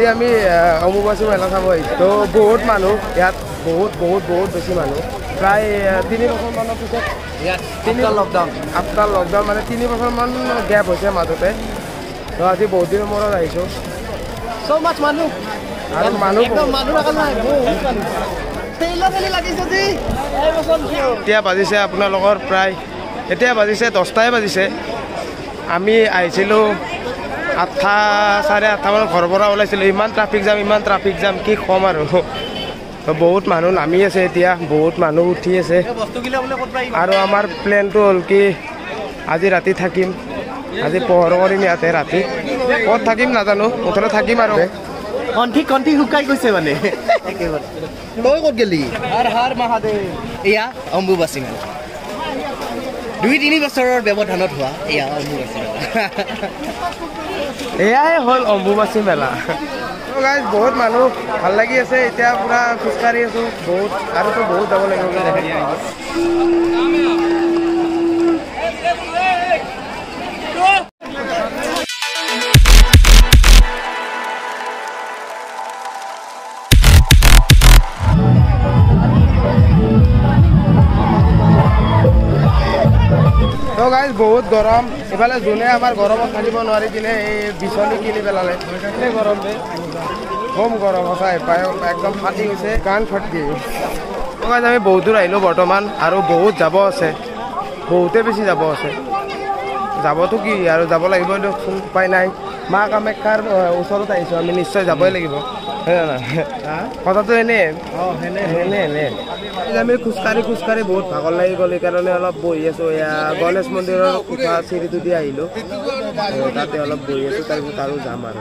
আজি আমি অম্বুবাচী মেলা চাব আহিছোঁ তো বহুত মানুহ ইয়াত বহুত বেছি মানুহ প্ৰায় 3 বছৰমানৰ পিছত আফটাৰ লকডাউন মানে 3 বছৰমান গেপ হৈছে মাজতে তো আজি বহুত দিনৰ মূৰত আহিছোঁ so much মানুহ আৰু মানুহ নাই এতিয়া বাজিছে আপোনালোকৰ প্ৰায় এতিয়া বাজিছে 10টাই বাজিছে আমি আহিছিলোঁ 8টা 8:30 মানত ঘৰৰ পৰা ওলাইছিলোঁ ইমান ট্ৰাফিক জাম কি ক'ম আৰু বহুত মানুহ নামি আছে এতিয়া বহুত মানুহ উঠি আছে আৰু আমাৰ প্লেনটো হ'ল কি আজি ৰাতি থাকিম আজি পোহৰ কৰিম ইয়াতে ৰাতি ক'ত থাকিম নাজানো মুঠতে থাকিম আৰু কণ্ঠি শুকাই গৈছে মানে একেবাৰে তই ক'ত গেলি হৰ মহাদেৱ এয়া অম্বুবাচী মেলা 2-3 বছৰৰ ব্যৱধানত হোৱা এয়া অম্বুবাচী এয়াই হ'ল অম্বুবাচী মেলা গাইজ বহুত মানুহ ভাল লাগি আছে এতিয়া পুৰা খোজকাঢ়ি আছোঁ বহুত আৰুতো বহুত যাব লাগিব তো গাইজ বহুত গৰম ইফালে যোনে আমাৰ গৰমত থাকিব নোৱাৰি কিনে এই বিচনী কিনি পেলালে গৰম কম গৰম সঁচাই একদম ফাটি গৈছে গান ফাটি তো গাইজ আমি বহুত দূৰ আহিলোঁ বৰ্তমান আৰু বহুত যাব আছে বহুতে বেছি যাব আছে যাবতো কি আৰু যাব লাগিব দিয়কচোন উপায় নাই মা কামাখ্যাৰ ওচৰত আহিছোঁ আমি নিশ্চয় যাবই লাগিব কথাটো এনে আমি খোজকাঢ়ি বহুত ভাগৰ লাগি গ'ল সেইকাৰণে অলপ বহি আছোঁ এয়া গণেশ মন্দিৰৰ কোঠা চিৰিটো দি আহিলোঁ তাতে অলপ বহি আছোঁ তাৰপিছত আৰু যাম আৰু